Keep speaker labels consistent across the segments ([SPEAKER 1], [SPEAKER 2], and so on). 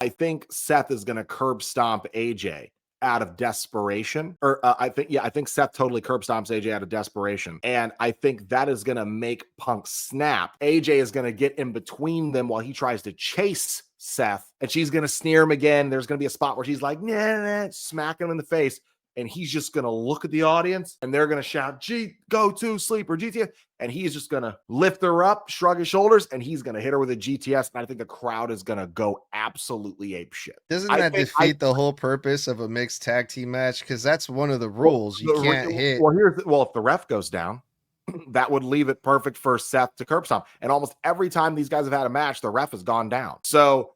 [SPEAKER 1] I think Seth is going to curb stomp AJ out of desperation. I think Seth totally curb stomps AJ out of desperation. And I think that is going to make Punk snap. AJ is going to get in between them while he tries to chase Seth, and she's going to sneer him again. There's going to be a spot where she's like, nah, smack him in the face. And he's just going to look at the audience and they're going to shout, go to sleeper GTS. And he's just going to lift her up, shrug his shoulders, and he's going to hit her with a GTS. And I think the crowd is going to go absolutely apeshit.
[SPEAKER 2] Doesn't that defeat the whole purpose of a mixed tag team match? Because that's one of the rules. You can't hit.
[SPEAKER 1] Well, if the ref goes down, that would leave it perfect for Seth to curb stomp. And almost every time these guys have had a match, the ref has gone down. So,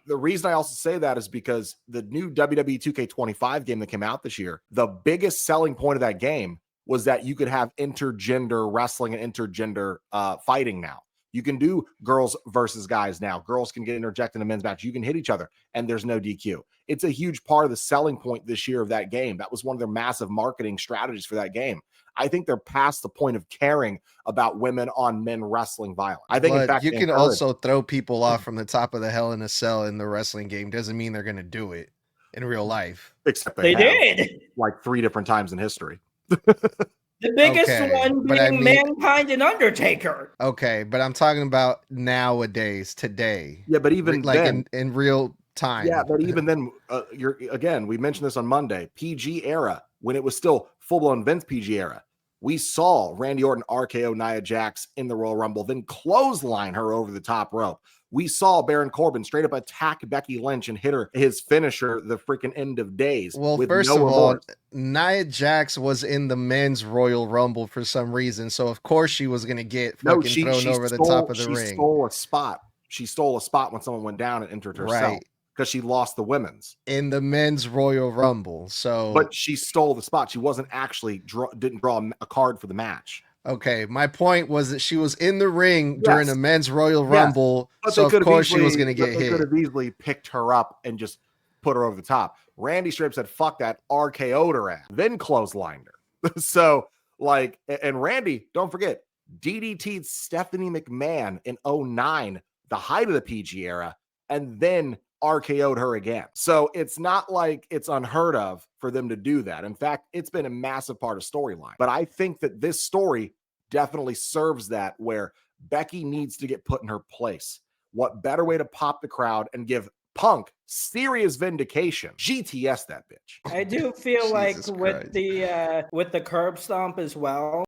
[SPEAKER 1] the reason I also say that is because the new WWE 2K25 game that came out this year, the biggest selling point of that game was that you could have intergender wrestling and intergender fighting now. You can do girls versus guys now. Girls can get interjected in a men's match. You can hit each other, and there's no DQ. It's a huge part of the selling point this year of that game. That was one of their massive marketing strategies for that game. I think they're past the point of caring about women on men wrestling violence. I think, in fact,
[SPEAKER 2] you can also throw people off from the top of the Hell in a Cell in the wrestling game. Doesn't mean they're going to do it in real life.
[SPEAKER 1] Except
[SPEAKER 3] they did
[SPEAKER 1] like 3 different times in history.
[SPEAKER 3] The biggest one being Mankind and Undertaker.
[SPEAKER 2] Okay, but I'm talking about nowadays, today.
[SPEAKER 1] Yeah, but even
[SPEAKER 2] like
[SPEAKER 1] then,
[SPEAKER 2] in real time.
[SPEAKER 1] Yeah, but even then, we mentioned this on Monday, PG era, when it was still full-blown Vince PG era. We saw Randy Orton RKO Nia Jax in the Royal Rumble, then clothesline her over the top rope. We saw Baron Corbin straight up attack Becky Lynch and hit her his finisher, the freaking end of days.
[SPEAKER 2] Well, first of all, Nia Jax was in the men's Royal Rumble for some reason, so of course she was going to get thrown over the top of the ring.
[SPEAKER 1] She stole a spot. She stole a spot when someone went down and entered herself. Right. Because she lost the women's
[SPEAKER 2] in the men's Royal Rumble.
[SPEAKER 1] But she stole the spot. She wasn't actually didn't draw a card for the match.
[SPEAKER 2] Okay, my point was that she was in the ring during a men's Royal Rumble, so of course she was going to get hit.
[SPEAKER 1] They could have easily picked her up and just put her over the top. Randy straight said, "Fuck that," RKO'd her ass, then clotheslined her. So, and Randy, don't forget, DDT'd Stephanie McMahon in 2009, the height of the PG era, and then RKO'd her again. So it's not like it's unheard of for them to do that. In fact, it's been a massive part of storyline. But I think that this story definitely serves that, where Becky needs to get put in her place. What better way to pop the crowd and give Punk serious vindication? GTS that bitch.
[SPEAKER 3] I do feel like with the curb stomp as well,